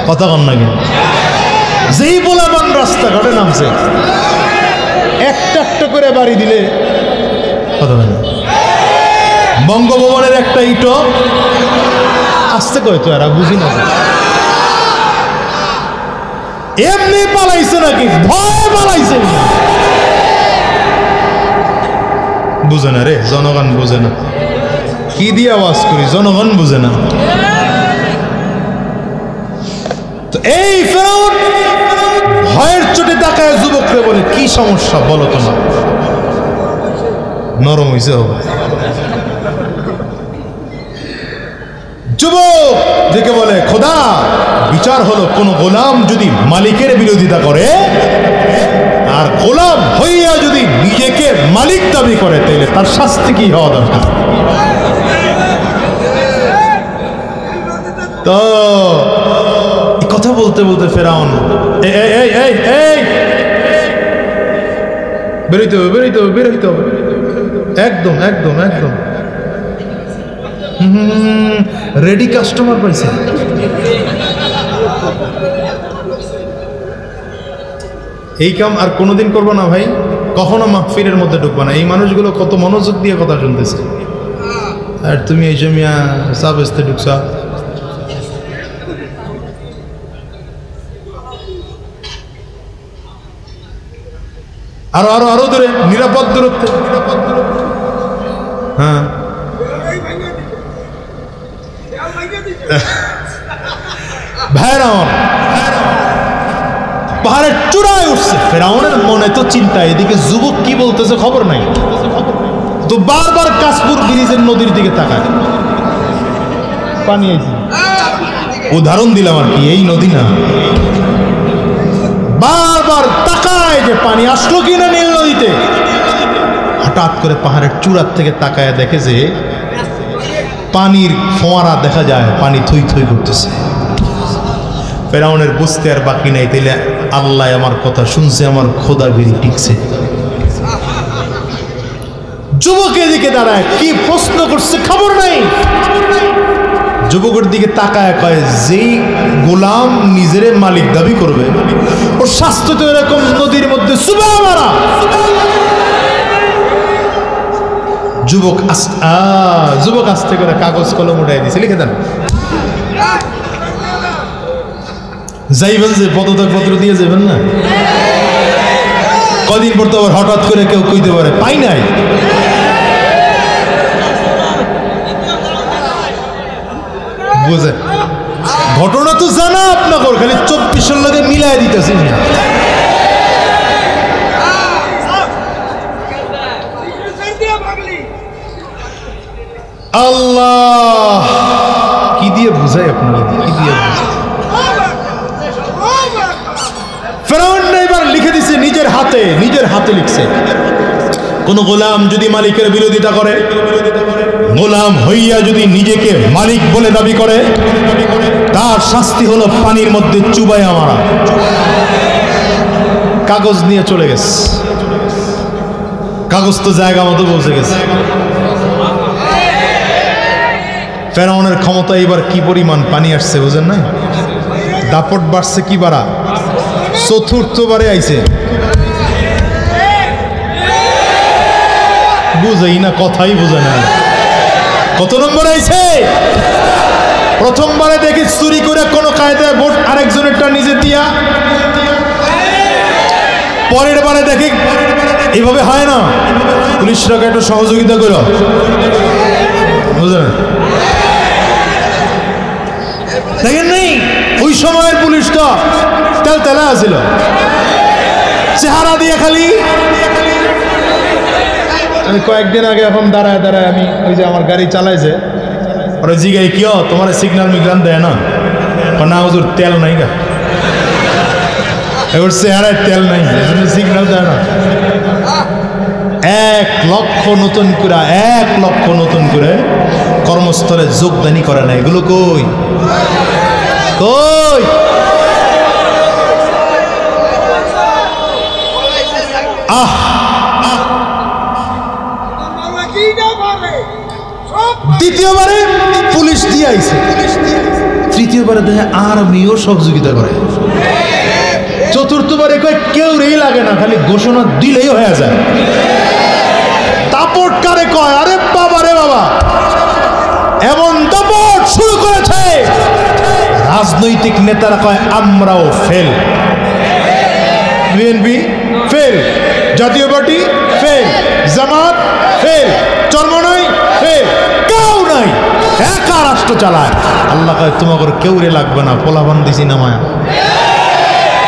কথা কন না কেন? যেই পোলাপান রাস্তাঘাটে নামছে একটা একটা করে বাড়ি দিলে কথা হয় না। বঙ্গভবনের একটা ইটো আসতে কয় তো এরা বুঝি না, এমনি পালাইছে নাকি ভয় পালাইছে? বুঝে না রে, জনগণ বুঝে না। কি দিয়ে আওয়াজ করি, জনগণ বুঝে না। তো এই ফেরাউন ভয়ের চোটে তাকায় যুবকরে বলে কি সমস্যা বলো তোমার? নরম হইছে হবে। যুবক দেখে বলে খোদা, বিচার হলো কোন গোলাম যদি মালিকের বিরোধিতা করে আর গোলাম হইয়া যদি নিজেকে মালিক দাবি করে তাহলে তার শাস্তি কি হওয়া দরকার? তো কথা বলতে বলতে ফেরাউন বেরোইতে হবে, বেরোইতে হবে, বেরোইতে হবে, একদম একদম একদম রেডি কাস্টমার পাইছে। এই কাম আর কোনোদিন করবো না ভাই, কখনো মাহফিলের মধ্যে ঢুকবো না। এই মানুষগুলো কত মনোযোগ দিয়ে কথা শুনতেছে, আর তুমি এই জমিয়া সাব আসতে ঢুকছা। আরো আরো আরো দূরে, নিরাপদ দূরত্বে। হ্যাঁ ভাইরা আমার, পাহাড়ের চূড়ায় উঠছে। ফেরাউনের মনে তো চিন্তা, এদিকে যুবক কি বলতেছে খবর নাই, তো বারবার কাশপুর ব্রিজের নদীর দিকে তাকায়। পানি আইছে, উদাহরণ দিলাম আর কি, এই নদী না। বারবার তাকায় যে পানি আসলো কিনা নীল নদীতে। হঠাৎ করে পাহাড়ের চূড়ার থেকে তাকায় দেখে যে পানির ফোয়ারা দেখা যায়, পানি থই থই করতেছে। ফেরাউনের বুঝতে আর বাকি নাই, তাইলে আল্লাহ আমার কথা শুনছে, আমার খোদাগিরি টিকছে। যুবকের দিকে দাঁড়ায় কি প্রশ্ন করছে খবর নাই। যুবকের দিকে তাকায় কয়, যেই গোলাম নিজের মালিক দাবি করবে ওর শাস্তি তো এরকম নদীর মধ্যে চুবা মারা। যুবক আস্তে করে কাগজ কলম উঠাই দিছে, লিখে দেন। যাইবেন যে পদত্যাগ পত্র দিয়ে যাবেন না, কদিন পর তো আবার হঠাৎ করে কেউ কইতে পারে পাই নাই। বুঝে ঘটনা তো জানা আপনাকে, খালি 24 লগে মিলাই দিতেছি। আল্লাহ কি দিয়ে বুঝাই আপনারা, কি দিয়ে বুঝাই? ফেরাউন এবার লিখে দিছে নিজের হাতে, নিজের হাতে লিখছে, কোন গোলাম যদি মালিকের বিরোধিতা করে, গোলাম হইয়া যদি নিজেকে মালিক বলে দাবি করে, তার শাস্তি হলো পানির মধ্যে চুবাইয়া মারা। কাগজ নিয়ে চলে গেছে, কাগজ তো জায়গা মতো পৌঁছে গেছে। ফেরাউনের ক্ষমতা এবার কি পরিমাণ পানি আসছে বুঝেন না? দাপট বাড়ছে কি বাড়া, চতুর্থবারে আইছে। বুঝেই না, কথাই বুঝে না। কত নম্বরে আইছে? প্রথমবারে দেখি চুরি করে কোন কায়দায় ভোট আরেকজনেরটা নিজে দিয়া, পরের বারে দেখি এভাবে হয় না, পুলিশরাকে একটু সহযোগিতা করো, বুঝলেন? দেখেন নেই ওই সময়ের পুলিশটা তেল তেলা আছিল চেহারা দিয়ে খালি। আমি কয়েকদিন আগে এখন দাঁড়ায় দাঁড়ায় আমি ওই যে আমার গাড়ি চালাইছে ওরা জিগাই কিয় তোমার সিগন্যাল মিগ্রান দেয় না, না হুজুর তেল নাই গা, এবার চেহারায় তেল নাই সিগন্যাল দেয় না। 1 লক্ষ নতুন করে কর্মস্থলে যোগদানই করে না, এগুলো কই কই? দ্বিতীয়বারে পুলিশ দিয়ে আইছে, তৃতীয়বারে দেখে আর্মিও সহযোগিতা করে, চতুর্থবারে কেউ রেই লাগে না, খালি ঘোষণা দিলেই হয়ে যায়। দাপট কারে কয়? আরে বাবা রে বাবা, এমন দাপট শুরু করেছে রাজনৈতিক নেতারা কয় আমরাও ফেল, বিএনপি ফেল, জাতীয় পার্টি ফেল, জামাত ফেল, চরমনাই ফেল, কেউ নাই, একা রাষ্ট্র চালায়। আল্লাহ কয় তোমাকে কেউ রে লাগবে না, পোলাবান দিছি না মায়া।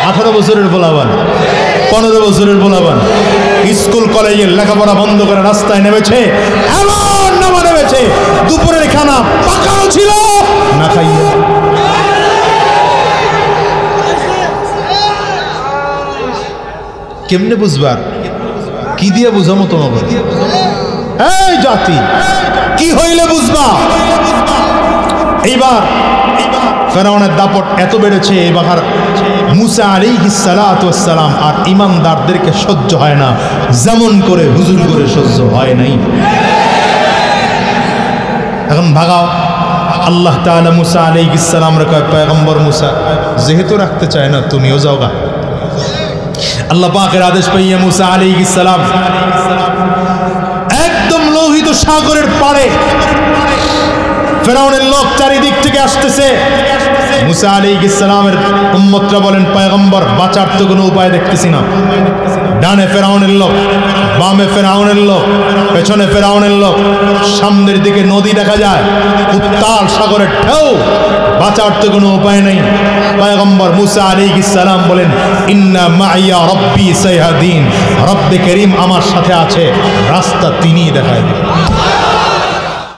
18 বছরের পোলাবান, 15 বছরের পোলাবান স্কুল কলেজের লেখাপড়া বন্ধ করে রাস্তায় নেমেছে, এমন নামা নেমেছে দুপুরের খানা পাকাও ছিল না খাইয়া। কেমনে বুঝবার, কি দিয়ে বুঝামো তোমাকে? এই জাতি কি হইলে বুঝবা? এইবার ফেরাউনের দাপট এত বেড়েছে, এবার মুসা আলাইহিস সালাতু ওয়াস সালাম আর ইমানদারদেরকে সহ্য হয় না, যেমন করে হুজুর করে সহ্য হয় নাই। এখন ভাগাও। আল্লাহ তাআলা মুসা আলাইহিস সালামরে কয় পয়গম্বর মুসা যেহেতু রাখতে চায় না তুমিও যাওগা। আল্লাহ পাকের আদেশ পাইয়া মুসা আলাইহিস সালাম একদম লোহিত সাগরের পাড়ে, ফেরাউনের লোক চারিদিক থেকে আসতেছে। মুসা আলাইহিস সালামের উম্মতরা বলেন পয়গম্বর বাঁচার তো কোনো উপায় দেখতেছি না। ডানে ফেরাউনের লোক, বামে ফেরাউনের লোক, পেছনে ফেরাউনের লোক, সামনের দিকে নদী দেখা যায়, উত্তাল সাগরের ঢেউ, বাঁচার তো কোনো উপায় নেই। পয়গম্বর মুসা আলাইহিস সালাম বলেন ইন্না মাইয়া রব্বি সাইহাদিন, রব্বে করিম আমার সাথে আছে, রাস্তা তিনিই দেখায়।